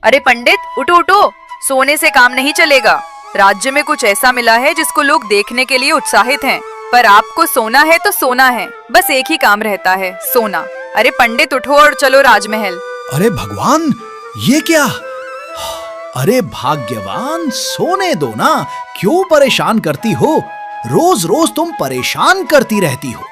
अरे पंडित उठो उठो, सोने से काम नहीं चलेगा। राज्य में कुछ ऐसा मिला है जिसको लोग देखने के लिए उत्साहित हैं, पर आपको सोना है तो सोना है, बस एक ही काम रहता है, सोना। अरे पंडित उठो और चलो राजमहल। अरे भगवान, ये क्या? अरे भाग्यवान, सोने दो ना, क्यों परेशान करती हो? रोज रोज तुम परेशान करती रहती हो।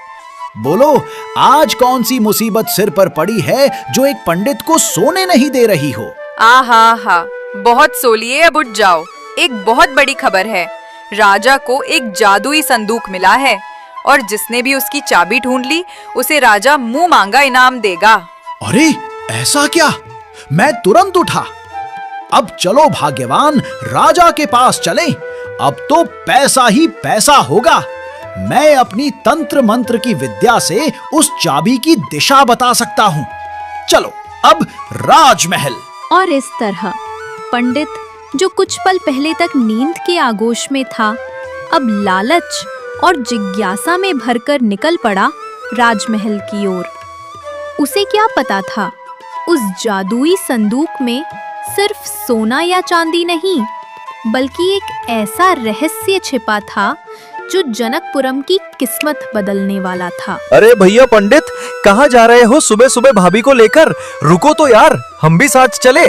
बोलो, आज कौन सी मुसीबत सिर पर पड़ी है जो एक पंडित को सोने नहीं दे रही हो? आहा, बहुत सो लिए, अब उठ जाओ। एक बहुत बड़ी खबर है, राजा को एक जादुई संदूक मिला है और जिसने भी उसकी चाबी ढूंढ ली उसे राजा मुंह मांगा इनाम देगा। अरे ऐसा क्या? मैं तुरंत उठा। अब चलो भाग्यवान, राजा के पास चलें। अब तो पैसा ही पैसा होगा। मैं अपनी तंत्र मंत्र की विद्या से उस चाबी की दिशा बता सकता हूँ। चलो अब राजमहल। और इस तरह पंडित, जो कुछ पल पहले तक नींद के आगोश में था, अब लालच और जिज्ञासा में भरकर निकल पड़ा राजमहल की ओर। उसे क्या पता था, उस जादुई संदूक में सिर्फ सोना या चांदी नहीं, बल्कि एक ऐसा रहस्य छिपा था जो जनकपुरम की किस्मत बदलने वाला था। अरे भैया पंडित, कहाँ जा रहे हो सुबह सुबह भाभी को लेकर? रुको तो यार, हम भी साथ चले।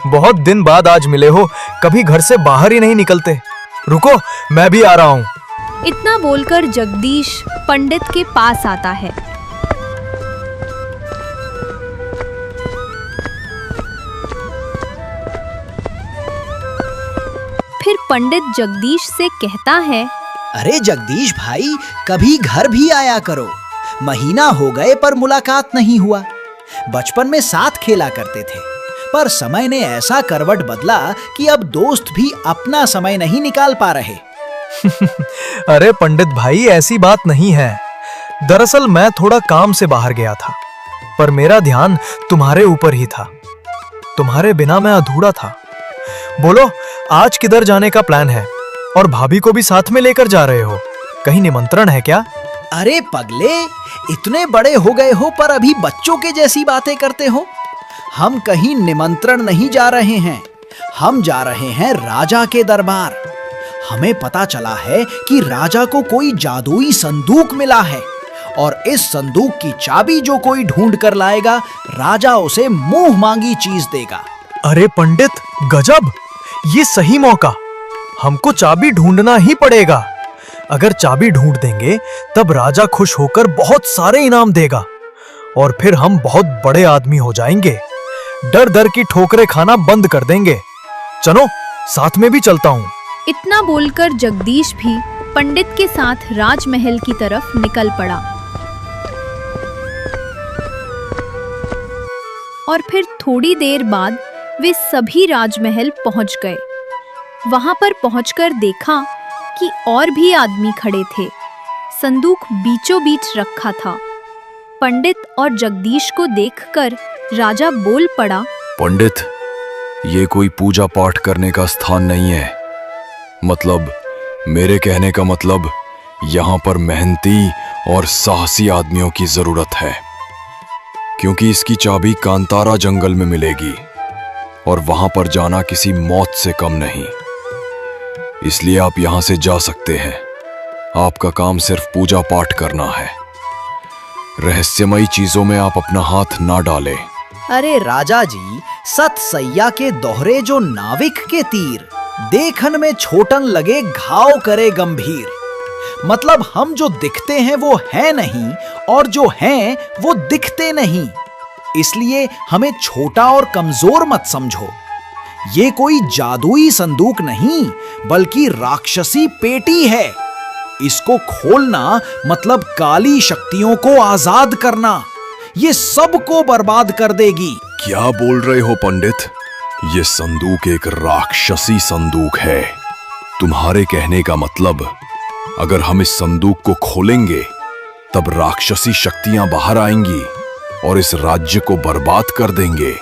बहुत दिन बाद आज मिले हो, कभी घर से बाहर ही नहीं निकलते। रुको, मैं भी आ रहा हूँ। इतना बोलकर जगदीश पंडित के पास आता है। फिर पंडित जगदीश से कहता है, अरे जगदीश भाई, कभी घर भी आया करो। महीना हो गए पर मुलाकात नहीं हुआ। बचपन में साथ खेला करते थे, पर समय ने ऐसा करवट बदला कि अब दोस्त भी अपना समय नहीं निकाल पा रहे। अरे पंडित भाई, ऐसी बात नहीं है। दरअसल मैं थोड़ा काम से बाहर गया था, पर मेरा ध्यान तुम्हारे ऊपर ही था। तुम्हारे बिना मैं अधूरा था। बोलो, आज किधर जाने का प्लान है? और भाभी को भी साथ में लेकर जा रहे हो? कहीं निमंत्रण है क्या? अरे पगले, इतने बड़े हो गए हो पर अभी बच्चों के जैसी बातें करते हो। हम कहीं निमंत्रण नहीं जा रहे हैं, हम जा रहे हैं राजा के दरबार। हमें पता चला है कि राजा को कोई जादुई संदूक मिला है और इस संदूक की चाबी जो कोई ढूंढ कर लाएगा, राजा उसे मुंह मांगी चीज देगा। अरे पंडित, गजब! ये सही मौका। हमको चाबी ढूंढना ही पड़ेगा। अगर चाबी ढूंढ देंगे तब राजा खुश होकर बहुत सारे इनाम देगा और फिर हम बहुत बड़े आदमी हो जाएंगे। डर डर की ठोकरें खाना बंद कर देंगे। चलो, साथ में भी चलता हूँ। इतना बोलकर जगदीश भी पंडित के साथ राजमहल की तरफ निकल पड़ा। और फिर थोड़ी देर बाद वे सभी राजमहल पहुंच गए। वहां पर पहुंचकर देखा कि और भी आदमी खड़े थे। संदूक बीचों बीच रखा था। पंडित और जगदीश को देखकर राजा बोल पड़ा, पंडित, ये कोई पूजा पाठ करने का स्थान नहीं है। मतलब, मेरे कहने का मतलब, यहाँ पर मेहनती और साहसी आदमियों की जरूरत है, क्योंकि इसकी चाबी कांतारा जंगल में मिलेगी और वहां पर जाना किसी मौत से कम नहीं। इसलिए आप यहां से जा सकते हैं। आपका काम सिर्फ पूजा पाठ करना है। रहस्यमयी चीजों में आप अपना हाथ ना डालें। अरे राजा जी, सत सैया के दोहरे जो नाविक के तीर, देखन में छोटन लगे घाव करे गंभीर। मतलब हम जो दिखते हैं वो है नहीं और जो हैं वो दिखते नहीं। इसलिए हमें छोटा और कमजोर मत समझो। ये कोई जादुई संदूक नहीं, बल्कि राक्षसी पेटी है। इसको खोलना मतलब काली शक्तियों को आजाद करना। ये सबको बर्बाद कर देगी। क्या बोल रहे हो पंडित? ये संदूक एक राक्षसी संदूक है। तुम्हारे कहने का मतलब, अगर हम इस संदूक को खोलेंगे तब राक्षसी शक्तियां बाहर आएंगी और इस राज्य को बर्बाद कर देंगे।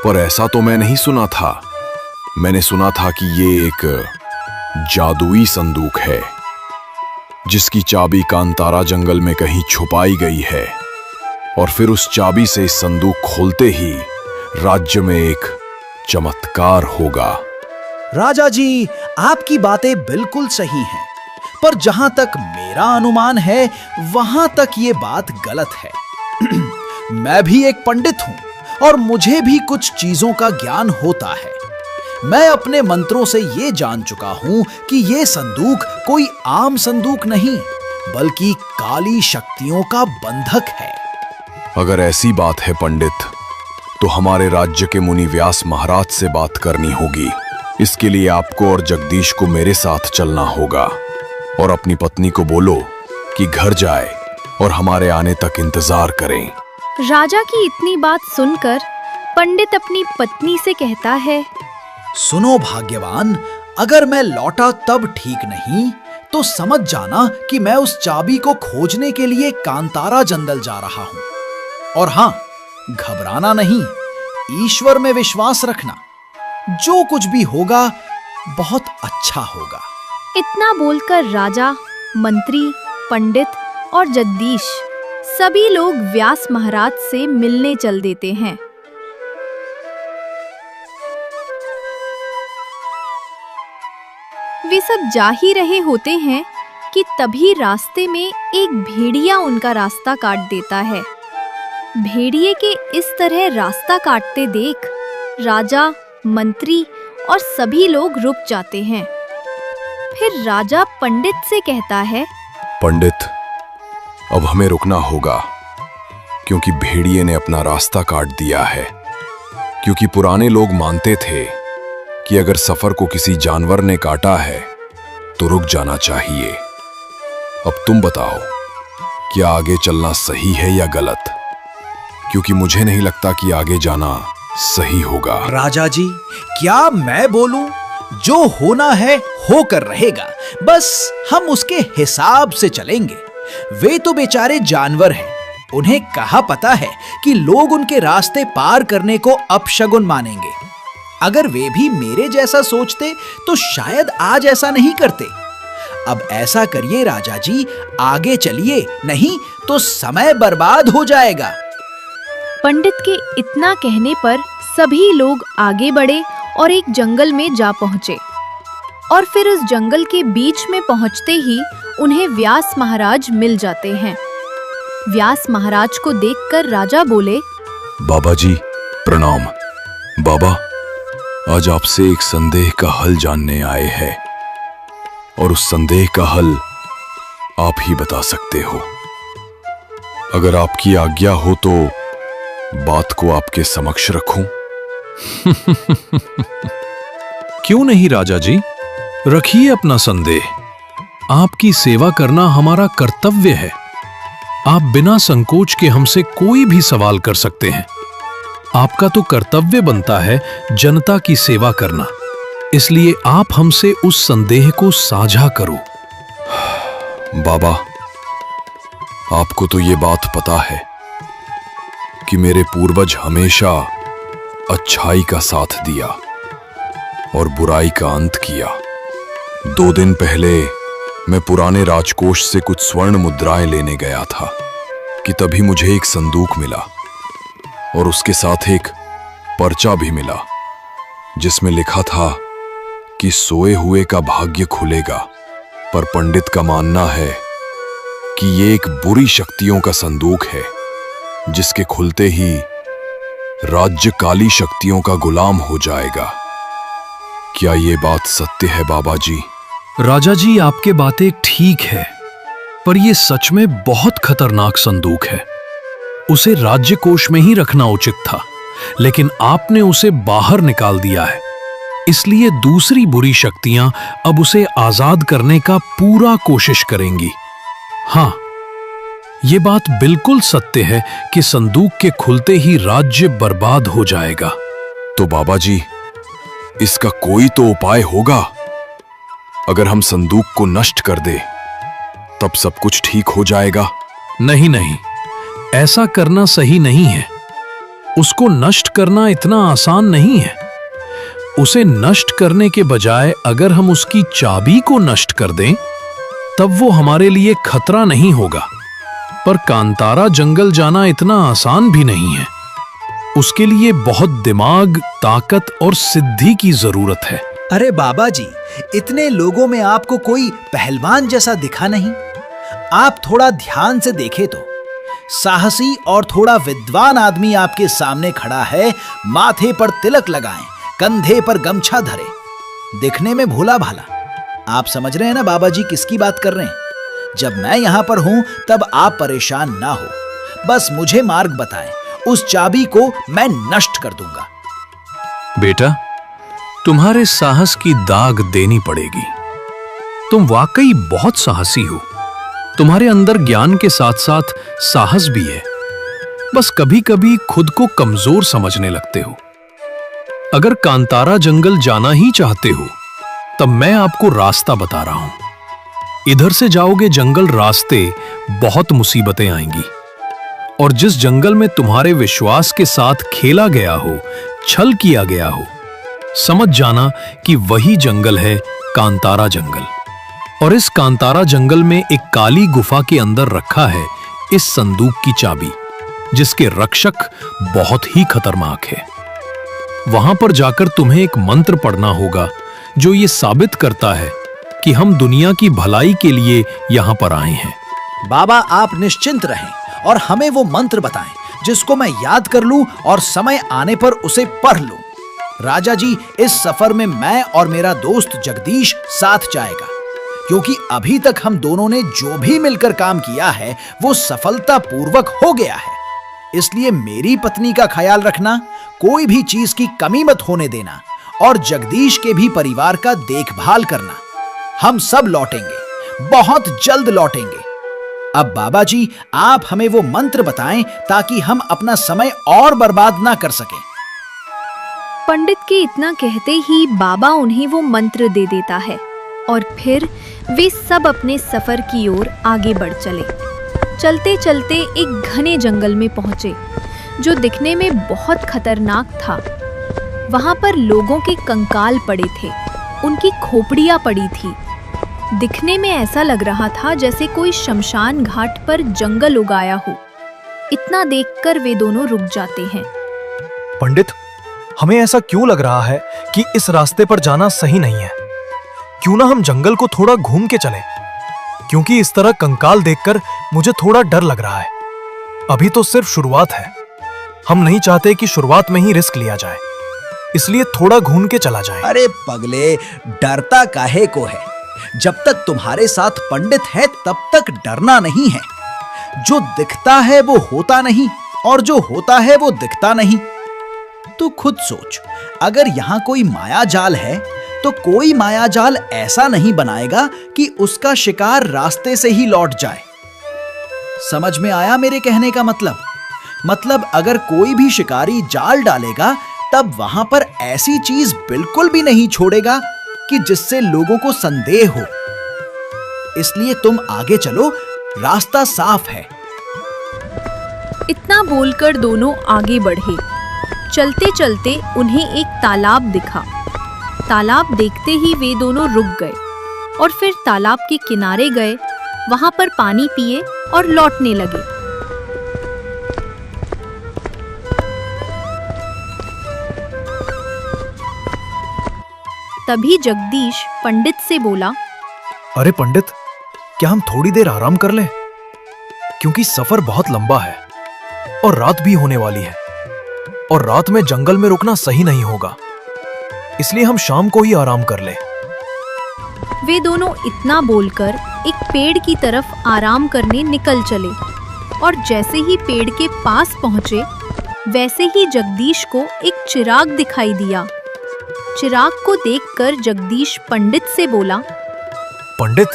पर ऐसा तो मैं नहीं सुना था। मैंने सुना था कि ये एक जादुई संदूक है जिसकी चाबी कांतारा जंगल में कहीं छुपाई गई है और फिर उस चाबी से इस संदूक खोलते ही राज्य में एक चमत्कार होगा। राजा जी, आपकी बातें बिल्कुल सही हैं, पर जहां तक मेरा अनुमान है वहां तक ये बात गलत है। मैं भी एक पंडित हूं और मुझे भी कुछ चीजों का ज्ञान होता है। मैं अपने मंत्रों से ये जान चुका हूं कि ये संदूक कोई आम संदूक नहीं, बल्कि काली शक्तियों का बंधक है। अगर ऐसी बात है पंडित, तो हमारे राज्य के मुनि व्यास महाराज से बात करनी होगी। इसके लिए आपको और जगदीश को मेरे साथ चलना होगा और अपनी पत्नी को बोलो कि घर जाए और हमारे आने तक इंतजार करें। राजा की इतनी बात सुनकर पंडित अपनी पत्नी से कहता है, सुनो भाग्यवान, अगर मैं लौटा तब ठीक नहीं तो समझ जाना कि मैं उस चाबी को खोजने के लिए कांतारा जंगल जा रहा हूं। और हां, घबराना नहीं, ईश्वर में विश्वास रखना। जो कुछ भी होगा बहुत अच्छा होगा। इतना बोलकर राजा, मंत्री, पंडित और जगदीश सभी लोग व्यास महाराज से मिलने चल देते हैं। वे सब जा ही रहे होते हैं कि तभी रास्ते में एक भेड़िया उनका रास्ता काट देता है। भेड़िए के इस तरह रास्ता काटते देख राजा, मंत्री और सभी लोग रुक जाते हैं। फिर राजा पंडित से कहता है, पंडित, अब हमें रुकना होगा क्योंकि भेड़िए ने अपना रास्ता काट दिया है। क्योंकि पुराने लोग मानते थे कि अगर सफर को किसी जानवर ने काटा है तो रुक जाना चाहिए। अब तुम बताओ, क्या आगे चलना सही है या गलत? क्योंकि मुझे नहीं लगता कि आगे जाना सही होगा। राजा जी, क्या मैं बोलूं? जो होना है होकर रहेगा, बस हम उसके हिसाब से चलेंगे। वे तो बेचारे जानवर हैं, उन्हें कहाँ पता है कि लोग उनके रास्ते पार करने को अपशगुन मानेंगे। अगर वे भी मेरे जैसा सोचते तो शायद आज ऐसा नहीं करते। अब ऐसा करिए राजा जी, आगे चलिए, नहीं तो समय बर्बाद हो जाएगा। पंडित के इतना कहने पर सभी लोग आगे बढ़े और एक जंगल में जा पहुंचे। और फिर उस जंगल के बीच में पहुंचते ही उन्हें व्यास महाराज मिल जाते हैं। व्यास महाराज को देखकर राजा बोले, बाबा जी प्रणाम। बाबा, आज आपसे एक संदेह का हल जानने आए हैं और उस संदेह का हल आप ही बता सकते हो। अगर आपकी आज्ञा हो तो बात को आपके समक्ष रखूं। क्यों नहीं राजा जी, रखिए अपना संदेह। आपकी सेवा करना हमारा कर्तव्य है। आप बिना संकोच के हमसे कोई भी सवाल कर सकते हैं। आपका तो कर्तव्य बनता है जनता की सेवा करना, इसलिए आप हमसे उस संदेह को साझा करो। बाबा, आपको तो ये बात पता है कि मेरे पूर्वज हमेशा अच्छाई का साथ दिया और बुराई का अंत किया। 2 दिन पहले मैं पुराने राजकोष से कुछ स्वर्ण मुद्राएं लेने गया था कि तभी मुझे एक संदूक मिला और उसके साथ एक पर्चा भी मिला जिसमें लिखा था कि सोए हुए का भाग्य खुलेगा। पर पंडित का मानना है कि ये एक बुरी शक्तियों का संदूक है जिसके खुलते ही राज्य काली शक्तियों का गुलाम हो जाएगा। क्या ये बात सत्य है बाबा जी? राजा जी, आपके बातें ठीक है, पर यह सच में बहुत खतरनाक संदूक है। उसे राज्य कोष में ही रखना उचित था, लेकिन आपने उसे बाहर निकाल दिया है। इसलिए दूसरी बुरी शक्तियां अब उसे आजाद करने का पूरा कोशिश करेंगी। हाँ, ये बात बिल्कुल सत्य है कि संदूक के खुलते ही राज्य बर्बाद हो जाएगा। तो बाबा जी, इसका कोई तो उपाय होगा। अगर हम संदूक को नष्ट कर दे तब सब कुछ ठीक हो जाएगा। नहीं नहीं, ऐसा करना सही नहीं है। उसको नष्ट करना इतना आसान नहीं है। उसे नष्ट करने के बजाय अगर हम उसकी चाबी को नष्ट कर दें तब वो हमारे लिए खतरा नहीं होगा। पर कांतारा जंगल जाना इतना आसान भी नहीं है। उसके लिए बहुत दिमाग, ताकत और सिद्धि की जरूरत है। अरे बाबा जी, इतने लोगों में आपको कोई पहलवान जैसा दिखा नहीं। आप थोड़ा ध्यान से देखें तो साहसी और थोड़ा विद्वान आदमी आपके सामने खड़ा है। माथे पर तिलक लगाए, कंधे पर गमछा धरे, दिखने में भोला भाला। आप समझ रहे हैं ना बाबा जी किसकी बात कर रहे हैं? जब मैं यहां पर हूं तब आप परेशान ना हो, बस मुझे मार्ग बताएं, उस चाबी को मैं नष्ट कर दूंगा। बेटा, तुम्हारे साहस की दाग देनी पड़ेगी। तुम वाकई बहुत साहसी हो। तुम्हारे अंदर ज्ञान के साथ साथ साहस भी है। बस कभी कभी खुद को कमजोर समझने लगते हो। अगर कांतारा जंगल जाना ही चाहते हो तब मैं आपको रास्ता बता रहा हूं। इधर से जाओगे जंगल रास्ते बहुत मुसीबतें आएंगी, और जिस जंगल में तुम्हारे विश्वास के साथ खेला गया हो, छल किया गया हो, समझ जाना कि वही जंगल है कांतारा जंगल। और इस कांतारा जंगल में एक काली गुफा के अंदर रखा है इस संदूक की चाबी, जिसके रक्षक बहुत ही खतरनाक है। वहां पर जाकर तुम्हें एक मंत्र पढ़ना होगा जो ये साबित करता है कि हम दुनिया की भलाई के लिए यहां पर आए हैं। बाबा, आप निश्चिंत रहें और हमें वो मंत्र बताएं जिसको मैं याद कर लूं और समय आने पर उसे पढ़ लूं। राजा जी, इस सफर में मैं और मेरा दोस्त जगदीश साथ जाएगा, क्योंकि अभी तक हम दोनों ने जो भी मिलकर काम किया है वो सफलतापूर्वक हो गया है। इसलिए मेरी पत्नी का ख्याल रखना, कोई भी चीज की कमी मत होने देना, और जगदीश के भी परिवार का देखभाल करना। हम सब लौटेंगे, बहुत जल्द लौटेंगे। अब बाबा जी, आप हमें वो मंत्र बताएं ताकि हम अपना समय और बर्बाद ना कर सकें। पंडित के इतना कहते ही बाबा उन्हें वो मंत्र दे देता है, और फिर वे सब अपने सफर की ओर आगे बढ़ चले। चलते चलते एक घने जंगल में पहुंचे, जो दिखने में बहुत खतरनाक था। वहां पर लोगों के कंकाल पड़े थे, उनकी खोपड़ियां पड़ी थी। दिखने में ऐसा लग रहा था जैसे कोई शमशान घाट पर जंगल उगाया हो। इतना देखकर वे दोनों रुक जाते हैं। पंडित, हमें ऐसा क्यों लग रहा है कि इस रास्ते पर जाना सही नहीं है? क्यों ना हम जंगल को थोड़ा घूम के चलें? क्योंकि इस तरह कंकाल देखकर मुझे थोड़ा डर लग रहा है। अभी तो सिर्फ शुरुआत है। हम नहीं चाहते कि शुरुआत में ही रिस्क लिया जाए, इसलिए थोड़ा घूम के चला जाए। अरे पगले, डरता काहे को है? जब तक तुम्हारे साथ पंडित है तब तक डरना नहीं है। जो दिखता है वो होता नहीं, और जो होता है वो दिखता नहीं। तू खुद सोच, अगर यहाँ कोई माया जाल है तो कोई माया जाल ऐसा नहीं बनाएगा कि उसका शिकार रास्ते से ही लौट जाए। समझ में आया मेरे कहने का मतलब? मतलब अगर कोई भी शिकारी जाल डालेगा तब वहां पर ऐसी चीज बिल्कुल भी नहीं छोड़ेगा कि जिससे लोगों को संदेह हो। इसलिए तुम आगे चलो, रास्ता साफ है। इतना बोलकर दोनों आगे बढ़े। चलते चलते उन्हें एक तालाब दिखा। तालाब देखते ही वे दोनों रुक गए और फिर तालाब के किनारे गए, वहां पर पानी पिए और लौटने लगे। तभी जगदीश पंडित से बोला, अरे पंडित, क्या हम थोड़ी देर आराम कर लें? क्योंकि सफर बहुत लंबा है और रात भी होने वाली है, और रात में जंगल में रुकना सही नहीं होगा। इसलिए हम शाम को ही आराम कर लें। वे दोनों इतना बोलकर एक पेड़ की तरफ आराम करने निकल चले, और जैसे ही पेड़ के पास पहुंचे वैसे ही जगदीश को एक चिराग दिखाई दिया। चिराग को देखकर जगदीश पंडित से बोला, पंडित,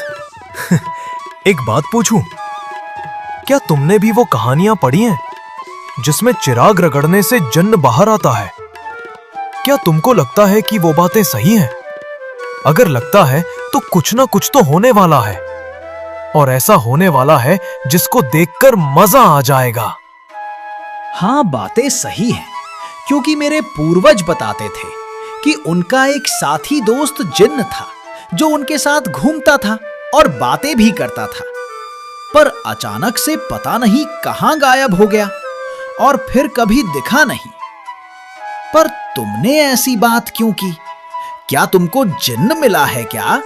एक बात पूछूं? क्या तुमने भी वो कहानियां पढ़ी हैं जिसमें चिराग रगड़ने से जन्न बाहर आता है? क्या तुमको लगता है कि वो बातें सही हैं? अगर लगता है तो कुछ ना कुछ तो होने वाला है, और ऐसा होने वाला है जिसको देखकर मजा आ जाएगा। हाँ, बातें सही हैं, क्योंकि मेरे पूर्वज बताते थे कि उनका एक साथी दोस्त जिन्न था जो उनके साथ घूमता था और बातें भी करता था, पर अचानक से पता नहीं कहां गायब हो गया और फिर कभी दिखा नहीं। पर तुमने ऐसी बात क्यों की? क्या तुमको जिन्न मिला है क्या?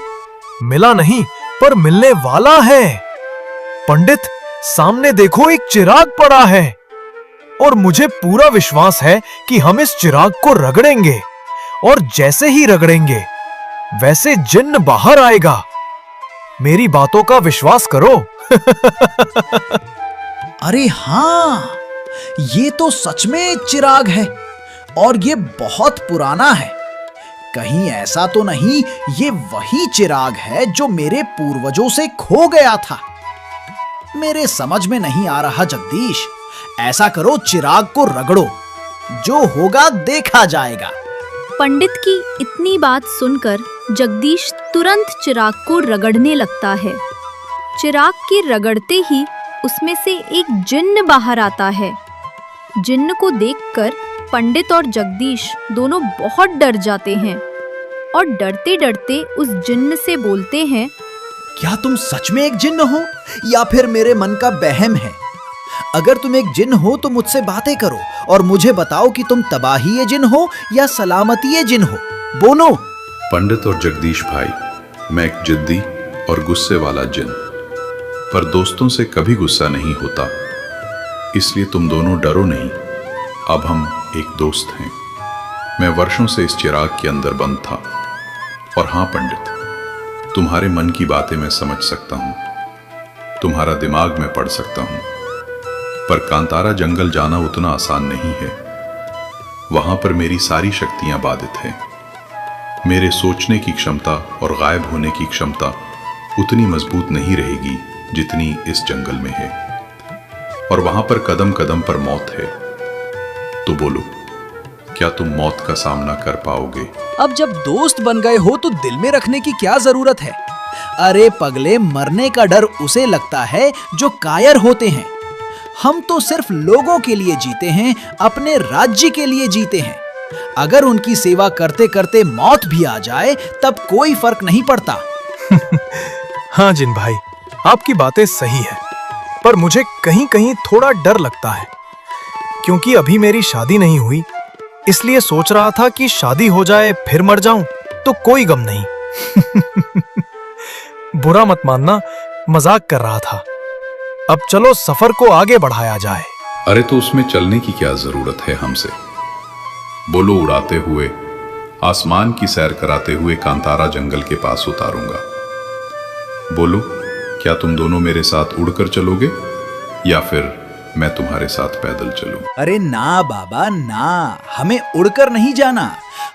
मिला नहीं, पर मिलने वाला है। पंडित, सामने देखो, एक चिराग पड़ा है और मुझे पूरा विश्वास है कि हम इस चिराग को रगड़ेंगे और जैसे ही रगड़ेंगे वैसे जिन्न बाहर आएगा। मेरी बातों का विश्वास करो। अरे हाँ, ये तो सच में एक चिराग है और ये बहुत पुराना है। कहीं ऐसा तो नहीं ये वही चिराग है जो मेरे पूर्वजों से खो गया था? मेरे समझ में नहीं आ रहा जगदीश। ऐसा करो, चिराग को रगड़ो, जो होगा देखा जाएगा। पंडित की इतनी बात सुनकर जगदीश तुरंत चिराग को रगड़ने लगता है। चिराग के रगड़ते ही उसमें से एक जिन्न बाहर आता है। जिन्न को देखकर पंडित और जगदीश दोनों बहुत डर जाते हैं और डरते डरते उस जिन्न से बोलते हैं, क्या तुम सच में एक जिन्न हो या फिर मेरे मन का वहम है? अगर तुम एक जिन्न हो तो मुझसे बातें करो और मुझे बताओ कि तुम तबाही जिन्न हो या सलामती जिन्न हो। बोलो। पंडित और जगदीश भाई, मैं एक जिद्दी और गुस्से वाला जिन्न, पर दोस्तों से कभी गुस्सा नहीं होता, इसलिए तुम दोनों डरो नहीं। अब हम एक दोस्त हैं। मैं वर्षों से इस चिराग के अंदर बंद था। और हाँ पंडित, तुम्हारे मन की बातें मैं समझ सकता हूं, तुम्हारा दिमाग में पढ़ सकता हूं, पर कांतारा जंगल जाना उतना आसान नहीं है। वहां पर मेरी सारी शक्तियां बाधित हैं। मेरे सोचने की क्षमता और गायब होने की क्षमता उतनी मजबूत नहीं रहेगी जितनी इस जंगल में है, और वहां पर कदम कदम पर मौत है। तो बोलो, क्या तुम मौत का सामना कर पाओगे? अब जब दोस्त बन गए हो तो दिल में रखने की क्या जरूरत है? अरे पगले, मरने का डर उसे लगता है जो कायर होते हैं। हम तो सिर्फ लोगों के लिए जीते हैं, अपने राज्य के लिए जीते हैं। अगर उनकी सेवा करते करते मौत भी आ जाए तब कोई फर्क नहीं पड़ता। हाँ जिन भाई, आपकी बातें सही है, पर मुझे कहीं कहीं थोड़ा डर लगता है, क्योंकि अभी मेरी शादी नहीं हुई। इसलिए सोच रहा था कि शादी हो जाए फिर मर जाऊं तो कोई गम नहीं। बुरा मत मानना, मजाक कर रहा था। अब चलो सफर को आगे बढ़ाया जाए। अरे तो उसमें चलने की क्या जरूरत है हमसे? बोलो, उड़ाते हुए, आसमान की सैर कराते हुए कांतारा जंगल के पास उतारूंगा। बोलो, क्या तुम दोनों मेरे साथ उड़कर चलोगे या फिर मैं तुम्हारे साथ पैदल चलूं? अरे ना बाबा ना, हमें उड़कर नहीं जाना,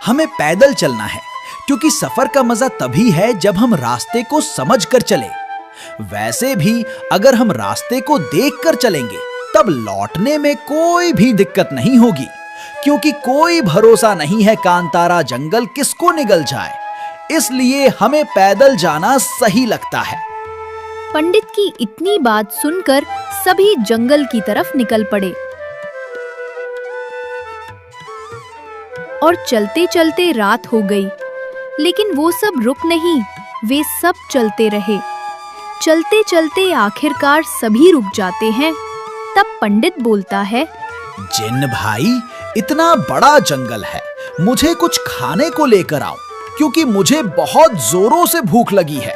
हमें पैदल चलना है, क्योंकि सफर का मजा तभी है जब हम रास्ते को समझकर चले। वैसे भी अगर हम रास्ते को देखकर चलेंगे तब लौटने में कोई भी दिक्कत नहीं होगी, क्योंकि कोई भरोसा नहीं है कांतारा जंगल किसको निगल जाए। इसलिए हमें पैदल जाना सही लगता है। पंडित की इतनी बात सुनकर सभी जंगल की तरफ निकल पड़े और चलते चलते रात हो गई। लेकिन वो सब रुक नहीं, वे सब चलते रहे। चलते चलते आखिरकार सभी रुक जाते हैं। तब पंडित बोलता है, जिन्न भाई, इतना बड़ा जंगल है, मुझे कुछ खाने को लेकर आओ, क्योंकि मुझे बहुत जोरों से भूख लगी है।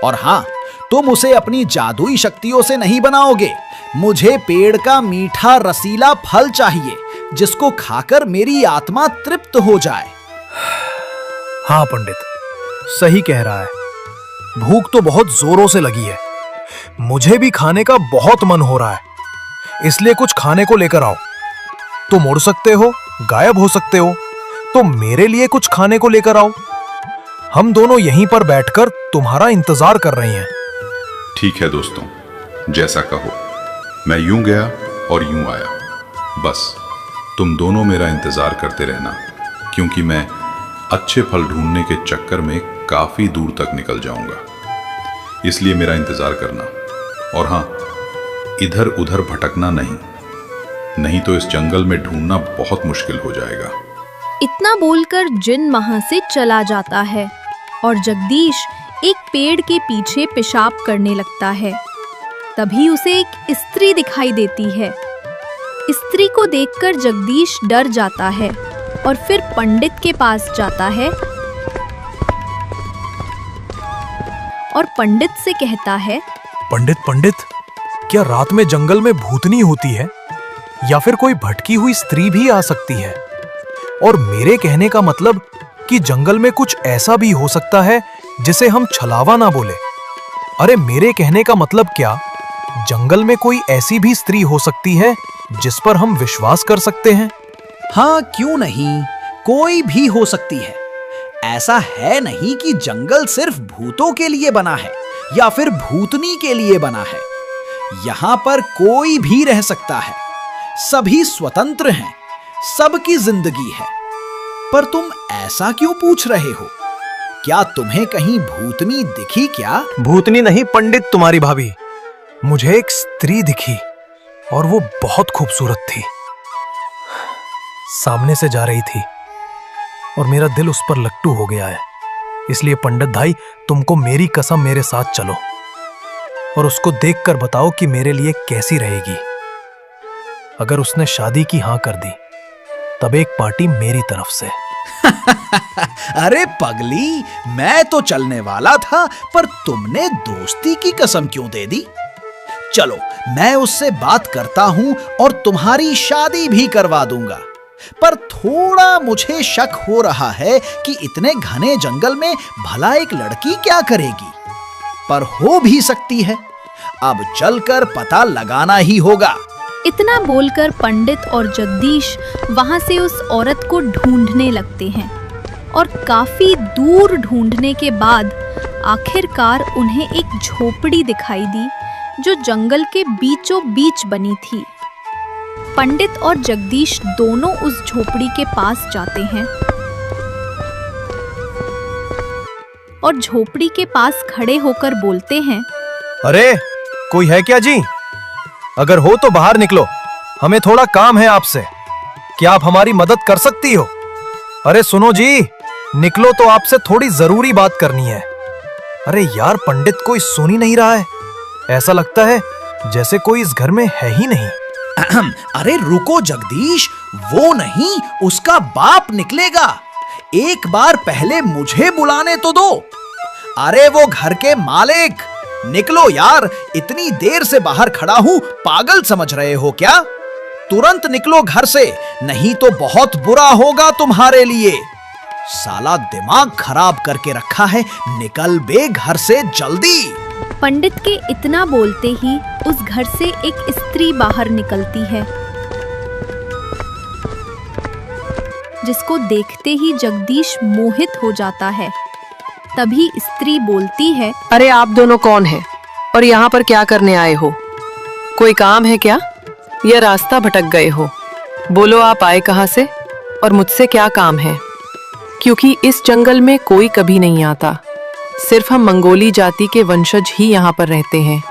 और हाँ, तुम उसे अपनी जादुई शक्तियों से नहीं बनाओगे। मुझे पेड़ का मीठा रसीला फल चाहिए, जिसको खाकर मेरी आत्मा तृप्त हो जाए। हाँ पंडित, सही कह रहा है। भूख तो बहुत जोरों से लगी है। मुझे भी खाने का बहुत मन हो रहा है, इसलिए कुछ खाने को लेकर आओ। तुम उड़ सकते हो, गायब हो सकते हो, तो मेरे लिए कुछ खाने को लेकर आओ। हम दोनों यहीं पर बैठकर तुम्हारा इंतजार कर रहे हैं। ठीक है दोस्तों, जैसा कहो। मैं यूं गया और यूं आया। बस तुम दोनों मेरा इंतजार करते रहना, क्योंकि मैं अच्छे फल ढूंढने के चक्कर में काफी दूर तक निकल जाऊंगा। इसलिए मेरा इंतजार करना। और हां, इधर उधर भटकना नहीं तो इस जंगल में ढूंढना बहुत मुश्किल हो जाएगा। इतना बोलकर जिन वहां से चला जाता है और जगदीश एक पेड़ के पीछे पेशाब करने लगता है। तभी उसे एक स्त्री दिखाई देती है। स्त्री को देखकर जगदीश डर जाता है और फिर पंडित के पास जाता है और पंडित से कहता है, पंडित पंडित, क्या रात में जंगल में भूतनी होती है या फिर कोई भटकी हुई स्त्री भी आ सकती है? और मेरे कहने का मतलब कि जंगल में कुछ ऐसा भी हो सकता है जिसे हम छलावा ना बोले। अरे मेरे कहने का मतलब क्या, जंगल में कोई ऐसी भी स्त्री हो सकती है जिस पर हम विश्वास कर सकते हैं? हाँ, क्यों नहीं, कोई भी हो सकती है। ऐसा है नहीं कि जंगल सिर्फ भूतों के लिए बना है या फिर भूतनी के लिए बना है। यहाँ पर कोई भी रह सकता है, सभी स्वतंत्र हैं, सबकी जिंदगी है। पर तुम ऐसा क्यों पूछ रहे हो? क्या तुम्हें कहीं भूतनी दिखी क्या? भूतनी नहीं पंडित, तुम्हारी भाभी। मुझे एक स्त्री दिखी और वो बहुत खूबसूरत थी। सामने से जा रही थी और मेरा दिल उस पर लट्टू हो गया है। इसलिए पंडित भाई, तुमको मेरी कसम मेरे साथ चलो और उसको देखकर बताओ कि मेरे लिए कैसी रहेगी। अगर उसने शादी की हां कर दी तब एक पार्टी मेरी तरफ से। अरे पगली, मैं तो चलने वाला था, पर तुमने दोस्ती की कसम क्यों दे दी? चलो, मैं उससे बात करता हूं और तुम्हारी शादी भी करवा दूंगा। पर थोड़ा मुझे शक हो रहा है कि इतने घने जंगल में भला एक लड़की क्या करेगी? पर हो भी सकती है। अब चलकर पता लगाना ही होगा। इतना बोलकर पंडित और जगदीश वहां से उस औरत को ढूंढने लगते हैं और काफी दूर ढूंढने के बाद आखिरकार उन्हें एक झोपड़ी दिखाई दी जो जंगल के बीचों बीच बनी थी। पंडित और जगदीश दोनों उस झोपड़ी के पास जाते हैं और झोपड़ी के पास खड़े होकर बोलते हैं, अरे कोई है क्या जी? अगर हो तो बाहर निकलो, हमें थोड़ा काम है आपसे। क्या आप हमारी मदद कर सकती हो? अरे सुनो जी, निकलो तो आपसे थोड़ी जरूरी बात करनी है। अरे यार, पंडित कोई सुन ही नहीं रहा है। ऐसा लगता है जैसे कोई इस घर में है ही नहीं। अरे रुको जगदीश, वो नहीं, उसका बाप निकलेगा। एक बार पहले मुझे बुलाने तो दो। अरे वो घर के मालिक, निकलो यार, इतनी देर से बाहर खड़ा हूं, पागल समझ रहे हो क्या? तुरंत निकलो घर से, नहीं तो बहुत बुरा होगा तुम्हारे लिए। साला दिमाग खराब करके रखा है, निकल बे घर से जल्दी। पंडित के इतना बोलते ही उस घर से एक स्त्री बाहर निकलती है, जिसको देखते ही जगदीश मोहित हो जाता है। तभी स्त्री बोलती है, अरे आप दोनों कौन हैं और यहाँ पर क्या करने आए हो? कोई काम है क्या या रास्ता भटक गए हो? बोलो आप आए कहाँ से और मुझसे क्या काम है? क्योंकि इस जंगल में कोई कभी नहीं आता, सिर्फ हम मंगोली जाति के वंशज ही यहाँ पर रहते हैं।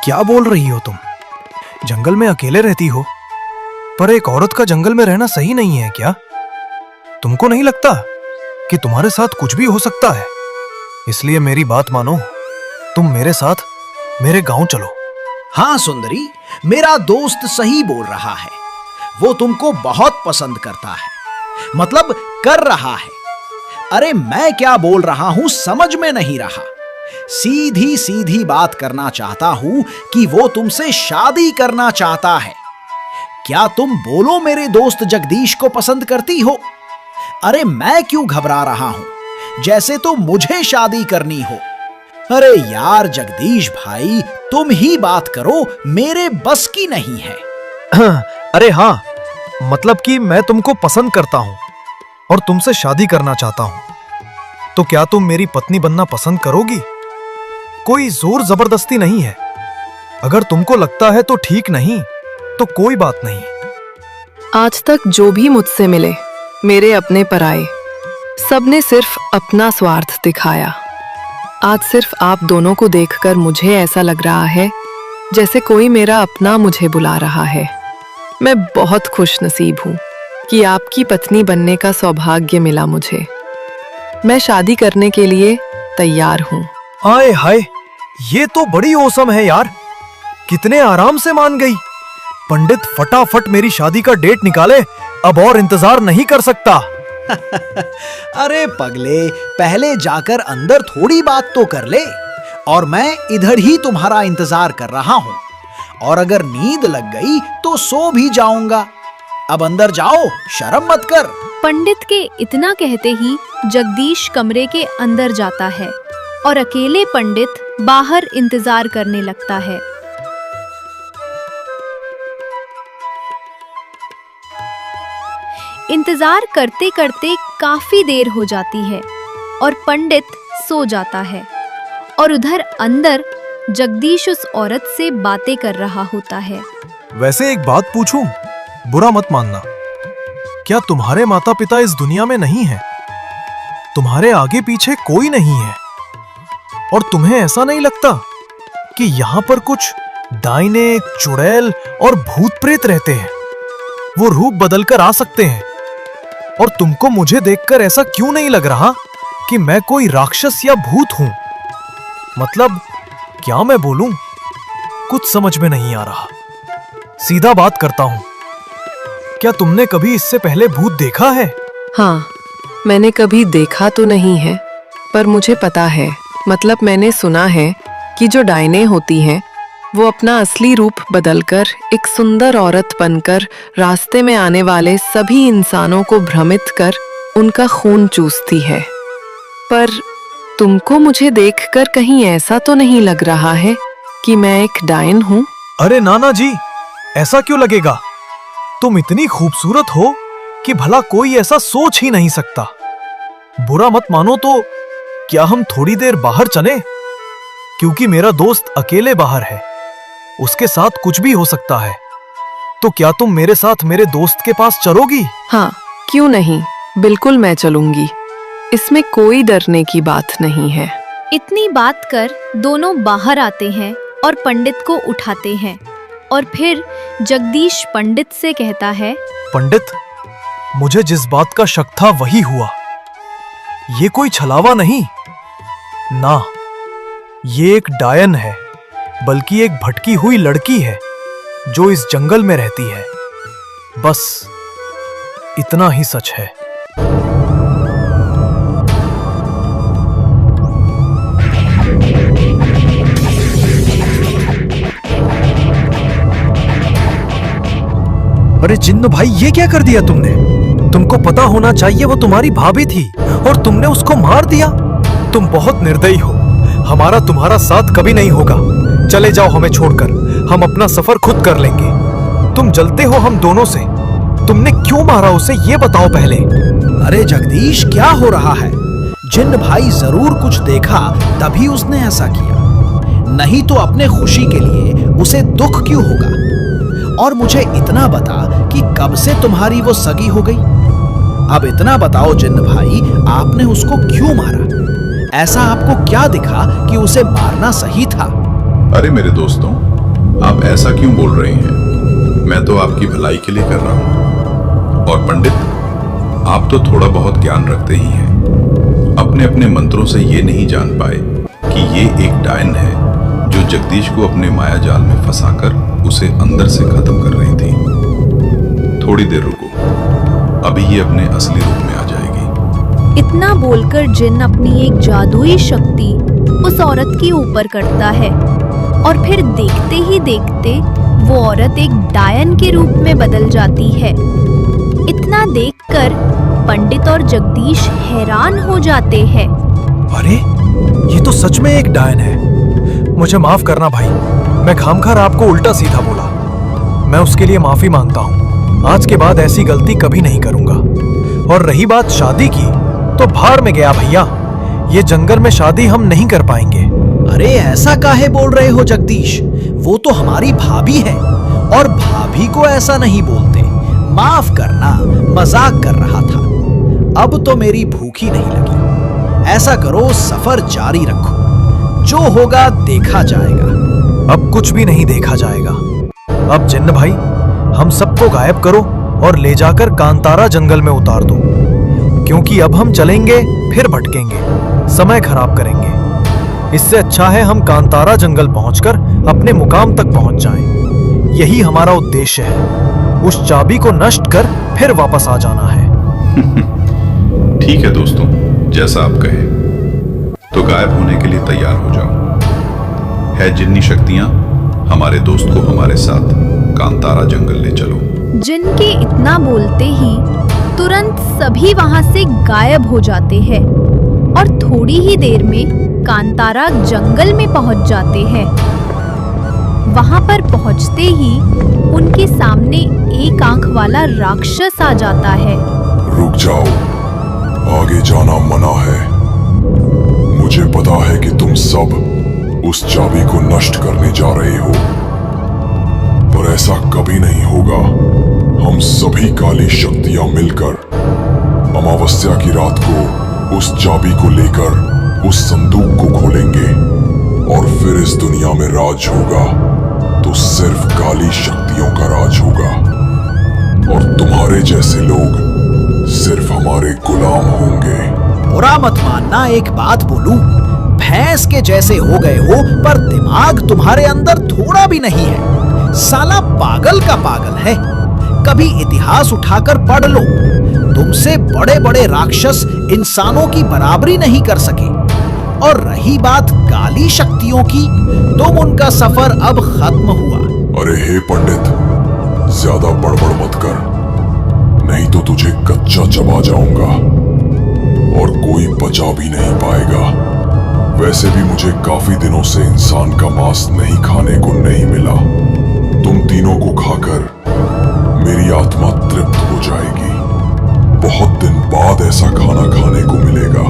क्या बोल रही हो तुम? जंगल में अकेले रहती हो? पर एक औरत का जंगल में रहना सही नहीं है क्या? तुमको नहीं लगता कि तुम्हारे साथ कुछ भी हो सकता है? इसलिए मेरी बात मानो, तुम मेरे साथ मेरे गांव चलो। हाँ सुंदरी, मेरा दोस्त सही बोल रहा है। वो तुमको बहुत पसंद करता है, मतलब कर रहा है। अरे मैं क्या बोल रहा हूं समझ में नहीं रहा। सीधी सीधी बात करना चाहता हूं कि वो तुमसे शादी करना चाहता है। क्या तुम बोलो मेरे दोस्त जगदीश को पसंद करती हो? अरे मैं क्यों घबरा रहा हूं, जैसे तो मुझे शादी करनी हो। अरे यार जगदीश भाई, तुम ही बात करो, मेरे बस की नहीं है। अरे हाँ, मतलब कि मैं तुमको पसंद करता हूं और तुमसे शादी करना चाहता हूं। तो क्या तुम मेरी पत्नी बनना पसंद करोगी? कोई जोर जबरदस्ती नहीं है। अगर तुमको लगता है तो ठीक, नहीं तो कोई बात नहीं। आज तक जो भी मुझसे मिले मेरे अपने पर आए, सबने सिर्फ अपना स्वार्थ दिखाया। आज सिर्फ आप दोनों को देखकर मुझे ऐसा लग रहा है जैसे कोई मेरा अपना मुझे बुला रहा है। मैं बहुत खुश नसीब हूँ कि आपकी पत्नी बनने का सौभाग्य मिला मुझे। मैं शादी करने के लिए तैयार हूँ। आए हाय, ये तो बड़ी औसम है यार। कितने आराम से मान गई। पंडित फटाफट मेरी शादी का डेट निकाले, अब और इंतजार नहीं कर सकता। अरे पगले, पहले जाकर अंदर थोड़ी बात तो कर ले, और मैं इधर ही तुम्हारा इंतजार कर रहा हूं। और अगर नींद लग गई तो सो भी जाऊंगा। अब अंदर जाओ, शर्म मत कर। पंडित के इतना कहते ही जगदीश कमरे के अंदर जाता है और अकेले पंडित बाहर इंतजार करने लगता है। इंतजार करते करते काफी देर हो जाती है और पंडित सो जाता है, और उधर अंदर जगदीश उस औरत से बातें कर रहा होता है। वैसे एक बात पूछूं, बुरा मत मानना, क्या तुम्हारे माता पिता इस दुनिया में नहीं है? तुम्हारे आगे पीछे कोई नहीं है? और तुम्हें ऐसा नहीं लगता कि यहाँ पर कुछ डायने, चुड़ैल और भूत प्रेत रहते हैं? वो रूप बदल कर आ सकते हैं। और तुमको मुझे देखकर ऐसा क्यों नहीं लग रहा कि मैं कोई राक्षस या भूत हूं? मतलब क्या मैं बोलूं, कुछ समझ में नहीं आ रहा। सीधा बात करता हूं, क्या तुमने कभी इससे पहले भूत देखा है? हाँ, मैंने कभी देखा तो नहीं है, पर मुझे पता है, मतलब मैंने सुना है कि जो डायने होती हैं वो अपना असली रूप बदलकर एक सुंदर औरत बनकर रास्ते में आने वाले सभी इंसानों को भ्रमित कर उनका खून चूसती है। पर तुमको मुझे देखकर कहीं ऐसा तो नहीं लग रहा है कि मैं एक डायन हूँ? अरे नाना जी, ऐसा क्यों लगेगा? तुम इतनी खूबसूरत हो कि भला कोई ऐसा सोच ही नहीं सकता। बुरा मत मानो तो क्या हम थोड़ी देर बाहर चलें? क्योंकि मेरा दोस्त अकेले बाहर है, उसके साथ कुछ भी हो सकता है। तो क्या तुम मेरे साथ मेरे दोस्त के पास चलोगी? हाँ, क्यों नहीं, बिल्कुल मैं चलूंगी। इसमें कोई डरने की बात नहीं है। इतनी बात कर दोनों बाहर आते हैं और पंडित को उठाते हैं, और फिर जगदीश पंडित से कहता है, पंडित, मुझे जिस बात का शक था वही हुआ। ये कोई छलावा नहीं ना, ये एक डायन है, बल्कि एक भटकी हुई लड़की है जो इस जंगल में रहती है। बस इतना ही सच है। अरे जिन्न भाई, ये क्या कर दिया तुमने? तुमको पता होना चाहिए वो तुम्हारी भाभी थी और तुमने उसको मार दिया। तुम बहुत निर्दयी हो। हमारा तुम्हारा साथ कभी नहीं होगा। चले जाओ हमें छोड़कर, हम अपना सफर खुद कर लेंगे। तुम जलते हो हम दोनों से। तुमने क्यों मारा उसे, ये बताओ पहले। अरे जगदीश, क्या हो रहा है? जिन्न भाई जरूर कुछ देखा तभी उसने ऐसा किया, नहीं तो अपने खुशी के लिए उसे दुख क्यों होगा? और मुझे इतना बता कि कब से तुम्हारी वो सगी हो गई? अब इतना बताओ जिन्न भाई, आपने उसको क्यों मारा? ऐसा आपको क्या दिखा कि उसे मारना सही था? अरे मेरे दोस्तों, आप ऐसा क्यों बोल रहे हैं? मैं तो आपकी भलाई के लिए कर रहा हूं। और पंडित, आप तो थोड़ा बहुत ज्ञान रखते ही हैं। अपने अपने मंत्रों से ये नहीं जान पाए कि ये एक डायन है जो जगदीश को अपने माया जाल में फंसाकर उसे अंदर से खत्म कर रही थी। थोड़ी देर रुको, अभी ये अपने असली रूप में आ जाएगी। इतना बोलकर जिन अपनी एक जादुई शक्ति उस औरत के ऊपर करता है, और फिर देखते ही देखते वो औरत एक डायन के रूप में बदल जाती है। इतना देखकर पंडित और जगदीश हैरान हो जाते हैं। अरे ये तो सच में एक डायन है। मुझे माफ करना भाई, मैं खामखार आपको उल्टा सीधा बोला। मैं उसके लिए माफी मांगता हूँ। आज के बाद ऐसी गलती कभी नहीं करूंगा। और रही बात शादी की, तो भाड़ में गया भैया। ये जंगल में शादी हम नहीं कर पाएंगे। अरे ऐसा काहे बोल रहे हो जगदीश? वो तो हमारी भाभी है, और भाभी को ऐसा नहीं बोलते। माफ करना, मजाक कर रहा था। अब तो मेरी भूखी नहीं लगी। ऐसा करो, सफर जारी रखो, जो होगा देखा जाएगा। अब कुछ भी नहीं देखा जाएगा। अब जिन्न भाई, हम सबको गायब करो और ले जाकर कांतारा जंगल में उतार दो, क्योंकि अब हम चलेंगे फिर भटकेंगे, समय खराब करेंगे। इससे अच्छा है हम कांतारा जंगल पहुंचकर अपने मुकाम तक पहुंच जाएं। यही हमारा उद्देश्य है। उस चाबी को नष्ट कर फिर वापस आ जाना है। ठीक है दोस्तों, जैसा आप कहें। तो गायब होने के लिए तैयार हो जाओ। है जिन्नी शक्तियां, हमारे दोस्त को हमारे साथ कांतारा जंगल ले चलो। जिन के इतना बोलते ही तुरंत सभी वहां से गायब हो जाते हैं और थोड़ी ही देर में कांतारा जंगल में पहुंच जाते हैं। वहां पर पहुंचते ही उनके सामने एक आंख वाला राक्षस आ जाता है। रुक जाओ, आगे जाना मना है। मुझे पता है कि तुम सब उस चाबी को नष्ट करने जा रहे हो, पर ऐसा कभी नहीं होगा। हम सभी काली शक्तियां मिलकर अमावस्या की रात को उस चाबी को लेकर उस संदूक को खोलेंगे और फिर इस दुनिया में राज होगा तो सिर्फ काली शक्तियों का राज होगा और तुम्हारे जैसे लोग सिर्फ हमारे गुलाम होंगे। बुरा मत मानना, एक बात बोलूं, भैंस के जैसे हो गए हो पर दिमाग तुम्हारे अंदर थोड़ा भी नहीं है। साला पागल का पागल है। कभी इतिहास उठाकर पढ़ लो, तुमसे बड़े बड़े राक्षस इंसानों की बराबरी नहीं कर सके। और रही बात काली शक्तियों की, तुम उनका सफर अब खत्म हुआ। अरे हे पंडित, ज्यादा बड़बड़ मत कर, नहीं तो तुझे कच्चा चबा जाऊंगा और कोई बचा भी नहीं पाएगा। वैसे भी मुझे काफी दिनों से इंसान का मांस नहीं खाने को नहीं मिला। तुम तीनों को खाकर मेरी आत्मा तृप्त हो जाएगी। बहुत दिन बाद ऐसा खाना खाने को मिलेगा,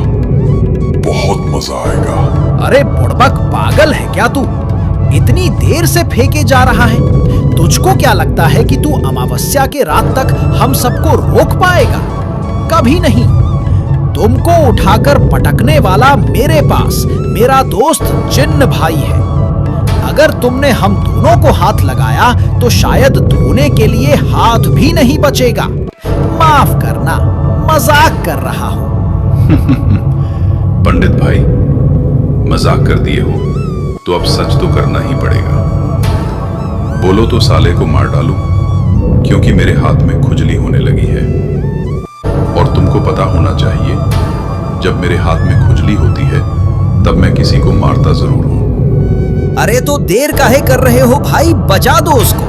बहुत मजा आएगा। अरे बुड़बक, पागल है क्या तू? इतनी देर से फेंके जा रहा है। तुझको क्या लगता है कि तू अमावस्या के रात तक हम सबको रोक पाएगा? कभी नहीं। तुमको उठाकर पटकने वाला मेरे पास मेरा दोस्त जिन्न भाई है। अगर तुमने हम दोनों को हाथ लगाया तो शायद धोने के लिए हाथ भी नहीं बचेगा। माफ करना, मजाक कर रहा हूं। पंडित भाई, मजाक कर दिए हो तो अब सच तो करना ही पड़ेगा। बोलो तो साले को मार डालूं, क्योंकि मेरे हाथ में खुजली होने लगी है। और तुमको पता होना चाहिए, जब मेरे हाथ में खुजली होती है तब मैं किसी को मारता जरूर हूं। अरे तो देर काहे कर रहे हो भाई, बचा दो उसको।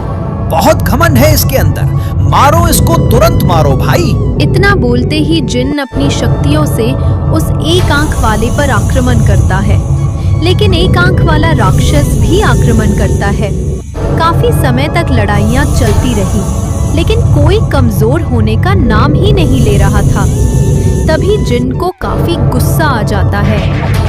बहुत घमंड है इसके अंदर, मारो इसको, तुरंत मारो भाई। इतना बोलते ही जिन्न अपनी शक्तियों से उस एक आंख वाले पर आक्रमण करता है, लेकिन एक आंख वाला राक्षस भी आक्रमण करता है। काफी समय तक लड़ाइयां चलती रही, लेकिन कोई कमजोर होने का नाम ही नहीं ले रहा था। तभी जिन्न को काफी गुस्सा आ जाता है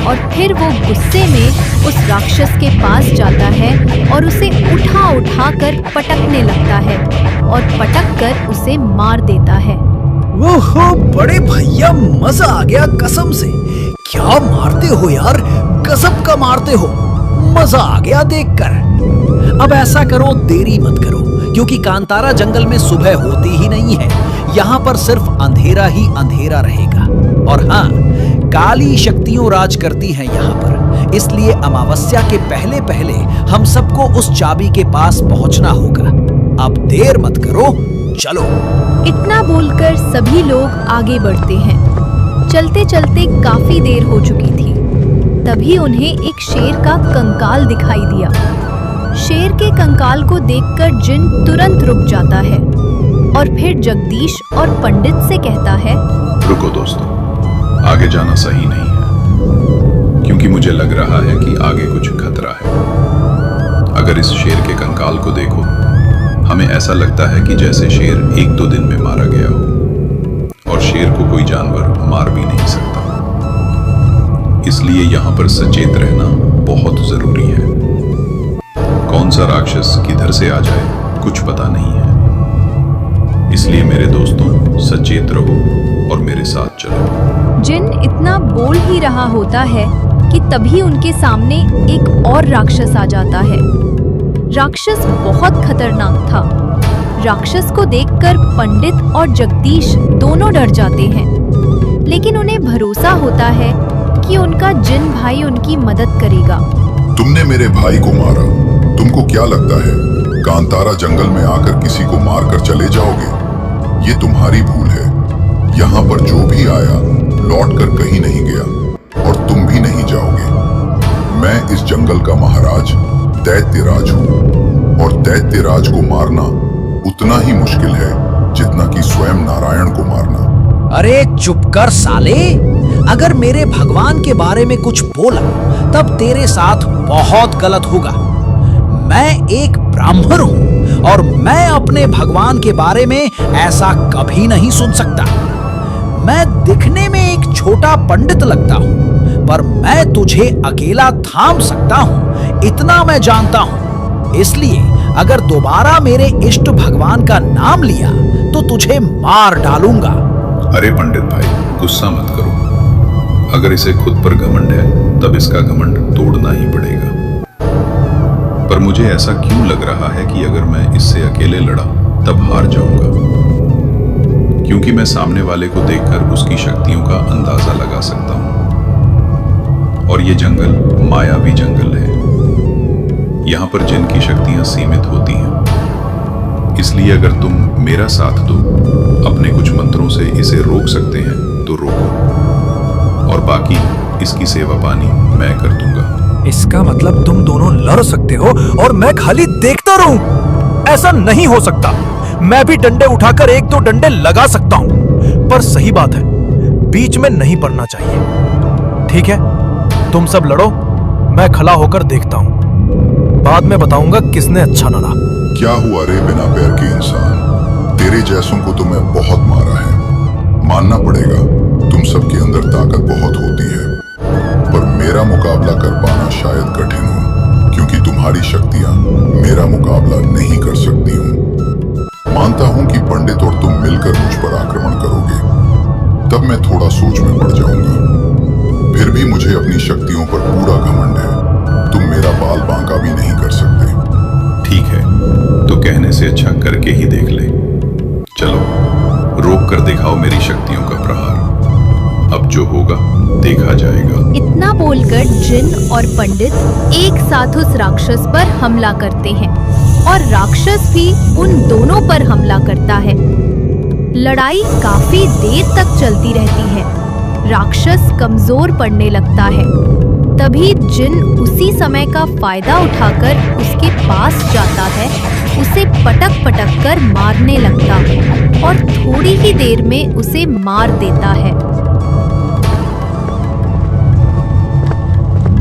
और फिर वो गुस्से में उस राक्षस के पास जाता है और उसे उठा उठा कर पटकने लगता है और पटक कर उसे मार देता है। ओहो बड़े भैया, मजा आ गया कसम से। क्या मारते हो यार, गजब का मारते हो, मजा आ गया देखकर। अब ऐसा करो, देरी मत करो, क्योंकि कांतारा जंगल में सुबह होती ही नहीं है। यहाँ पर सिर्फ अंधेरा ही अंधेरा रहेगा। और हाँ, काली शक्तियां राज करती हैं यहाँ पर, इसलिए अमावस्या के पहले पहले हम सबको उस चाबी के पास पहुंचना होगा। अब देर मत करो, चलो। इतना बोलकर सभी लोग आगे बढ़ते हैं। चलते चलते काफी देर हो चुकी थी। तभी उन्हें एक शेर का कंकाल दिखाई दिया। शेर के कंकाल को देखकर जिन्न तुरंत रुक जाता है और फिर जगदीश और पंडित से कहता है, रुको दोस्तों, आगे जाना सही नहीं है, क्योंकि मुझे लग रहा है कि आगे कुछ खतरा है। अगर इस शेर के कंकाल को देखो, हमें ऐसा लगता है कि जैसे शेर 1-2 दिन में मारा गया हो, और शेर को कोई जानवर मार भी नहीं सकता। इसलिए यहाँ पर सचेत रहना बहुत जरूरी है। कौन सा राक्षस किधर से आ जाए कुछ पता नहीं है। इसलिए मेरे दोस्तों, सचेत रहो और मेरे साथ चलो। जिन्न इतना बोल ही रहा होता है कि तभी उनके सामने एक और राक्षस आ जाता है। राक्षस बहुत खतरनाक था। राक्षस को देखकर पंडित और जगदीश दोनों डर जाते हैं, लेकिन उन्हें भरोसा होता है कि उनका जिन्न भाई उनकी मदद करेगा। तुमने मेरे भाई को मारा, तुमको क्या लगता है कांतारा जंगल में आकर किसी को मारकर चले जाओगे, ये तुम्हारी भूल है। यहाँ पर जो भी आया लौटकर कहीं नहीं गया और तुम भी नहीं जाओगे। मैं इस जंगल का महाराज दैत्यराज हूँ और दैत्यराज को मारना उतना ही मुश्किल है जितना कि स्वयं नारायण को मारना। अरे चुप कर साले, अगर मेरे भगवान के बारे में कुछ बोला तब तेरे साथ बहुत गलत होगा। मैं एक ब्राह्मण हूँ और मैं अपने भगवान के बारे में ऐसा कभी नहीं सुन सकता। मैं दिखने में एक छोटा पंडित लगता हूँ, पर मैं तुझे अकेला थाम सकता हूँ, इतना मैं जानता हूँ। इसलिए अगर दोबारा मेरे इष्ट भगवान का नाम लिया तो तुझे मार डालूंगा। अरे पंडित भाई, गुस्सा मत करो। अगर इसे खुद पर घमंड है तब इसका घमंड तोड़ना ही पड़ेगा। पर मुझे ऐसा क्यों लग रहा है कि अगर मैं इससे अकेले लड़ा तब हार जाऊंगा, क्योंकि मैं सामने वाले को देखकर उसकी शक्तियों का अंदाजा लगा सकता हूं। और ये जंगल मायावी जंगल है। यहां पर जिन की शक्तियां सीमित होती हैं। इसलिए अगर तुम मेरा साथ दो, अपने कुछ मंत्रों से इसे रोक सकते हैं तो रोको, और बाकी इसकी सेवा पानी मैं कर दूंगा। इसका मतलब तुम दोनों लड़ सकते हो और मैं खाली देखता रहूं? ऐसा नहीं हो सकता। मैं भी डंडे उठाकर एक दो डंडे लगा सकता हूं, पर सही बात है, बीच में नहीं पड़ना चाहिए। ठीक है, तुम सब लड़ो, मैं खड़ा होकर देखता हूं। बाद में बताऊंगा किसने अच्छा लड़ा। क्या हुआ रे बिना पैर के इंसान, तेरे जैसों को तो मैं बहुत मारा है। मानना पड़ेगा तुम सबके अंदर ताकत बहुत होती है, पर मेरा मुकाबला कर पाना शायद कठिन हो, क्योंकि तुम्हारी शक्तियां मेरा मुकाबला नहीं कर सकती हूं। मानता हूं कि पंडित और तुम मिलकर मुझ पर आक्रमण करोगे, तब मैं थोड़ा सोच में पड़ जाऊंगा। फिर भी मुझे अपनी शक्तियों पर पूरा घमंड है। तुम मेरा बाल बांका भी नहीं कर सकते। ठीक है, तो कहने से अच्छा करके ही देख ले। चलो, रोक कर दिखाओ मेरी शक्तियों का प्रहार। अब जो होगा देखा जाएगा। इतना बोलकर जिन और पंडित एक साथ उस राक्षस पर हमला करते हैं और राक्षस भी उन दोनों पर हमला करता है। लड़ाई काफी देर तक चलती रहती है। राक्षस कमजोर पड़ने लगता है। तभी जिन उसी समय का फायदा उठाकर उसके पास जाता है, उसे पटक पटक कर मारने लगता और थोड़ी ही देर में उसे मार देता है।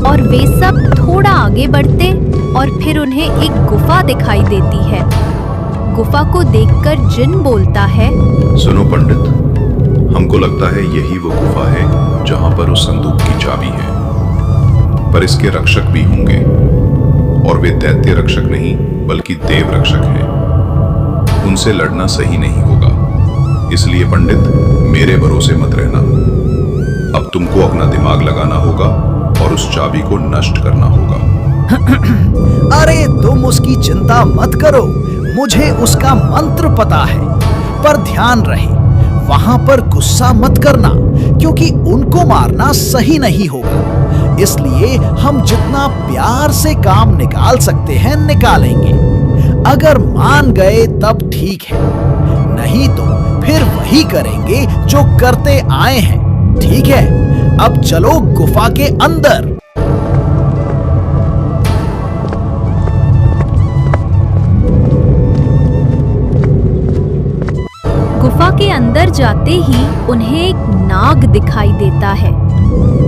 और वे सब थोड़ा आगे बढ़ते और फिर उन्हें एक गुफा दिखाई देती है। गुफा को देखकर जिन बोलता है, सुनो पंडित, हमको लगता है यही वो गुफा है जहां पर उस संदूक की चाबी है। पर इसके रक्षक भी होंगे, और वे दैत्य रक्षक नहीं बल्कि देव रक्षक हैं। उनसे लड़ना सही नहीं होगा। इसलिए पंडित, मेरे भरोसे मत रहना। अब तुमको अपना दिमाग लगाना होगा और उस चाबी को नष्ट करना होगा। अरे तुम उसकी चिंता मत करो, मुझे उसका मंत्र पता है। पर ध्यान रहे, वहां पर गुस्सा मत करना, क्योंकि उनको मारना सही नहीं होगा। इसलिए हम जितना प्यार से काम निकाल सकते हैं निकालेंगे। अगर मान गए तब ठीक है, नहीं तो फिर वही करेंगे जो करते आए हैं। ठीक है, अब चलो गुफा के अंदर। गुफा के अंदर जाते ही उन्हें एक नाग दिखाई देता है।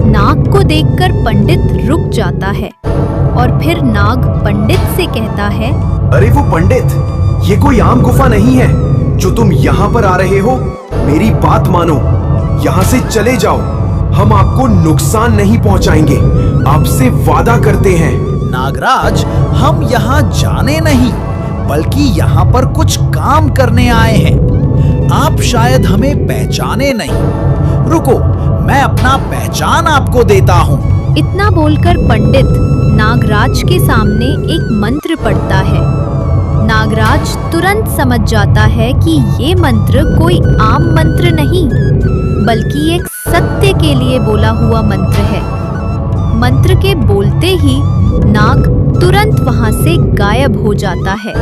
नाग को देखकर पंडित रुक जाता है और फिर नाग पंडित से कहता है, अरे वो पंडित, ये कोई आम गुफा नहीं है जो तुम यहाँ पर आ रहे हो। मेरी बात मानो, यहाँ से चले जाओ। हम आपको नुकसान नहीं पहुँचाएंगे, आपसे वादा करते हैं। नागराज, हम यहाँ जाने नहीं बल्कि यहाँ पर कुछ काम करने आए हैं। आप शायद हमें पहचाने नहीं। रुको, मैं अपना पहचान आपको देता हूँ। इतना बोलकर पंडित नागराज के सामने एक मंत्र पढ़ता है। नागराज तुरंत समझ जाता है कि ये मंत्र कोई आम मंत्र नहीं, बल्कि एक सत्य के लिए बोला हुआ मंत्र है। मंत्र के बोलते ही नाग तुरंत वहां से गायब हो जाता है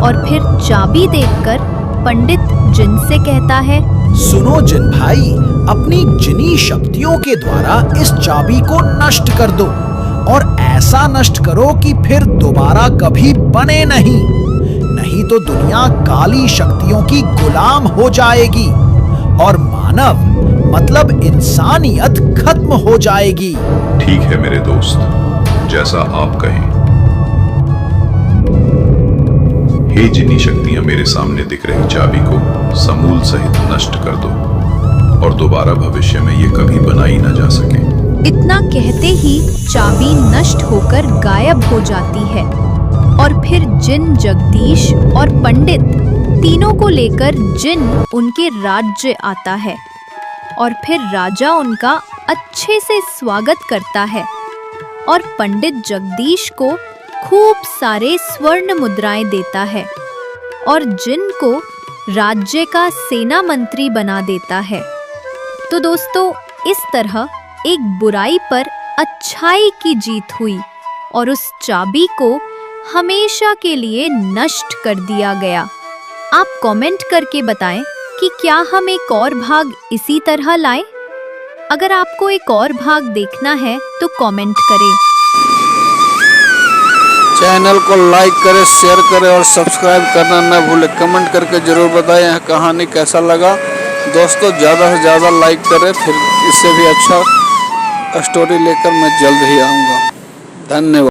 और फिर चाबी देखकर पंडित जिन से कहता है, सुनो जिन भाई, अपनी जिनी शक्तियों के द्वारा इस चाबी को नष्ट कर दो और ऐसा नष्ट करो कि फिर दोबारा कभी बने नहीं तो दुनिया काली शक्तियों की गुलाम हो जाएगी और मानव मतलब इंसानियत खत्म हो जाएगी। ठीक है मेरे दोस्त, जैसा आप कहें। हे जिन्नी शक्तियां, मेरे सामने दिख रही चाबी को समूल सहित नष्ट कर दो और दोबारा भविष्य में ये कभी बनाई न जा सके। इतना कहते ही चाबी नष्ट होकर गायब हो जाती है और फिर जिन, जगदीश और पंडित तीनों को लेकर जिन उनके राज्य आता है और फिर राजा उनका अच्छे से स्वागत करता है और पंडित जगदीश को खूब सारे स्वर्ण मुद्राएं देता है और जिन को राज्य का सेना मंत्री बना देता है। तो दोस्तों, इस तरह एक बुराई पर अच्छाई की जीत हुई और उस चाबी को हमेशा के लिए नष्ट कर दिया गया। आप कमेंट करके बताएं कि क्या हम एक और भाग इसी तरह लाएं? अगर आपको एक और भाग देखना है तो कमेंट करें। चैनल को लाइक करें, शेयर करें और सब्सक्राइब करना न भूलें। कमेंट करके जरूर बताएं यह कहानी कैसा लगा। दोस्तों, ज़्यादा से ज़्यादा लाइक करें, फिर इससे भी अच्छा स्टोरी लेकर मैं जल्द ही आऊँगा। धन्यवाद।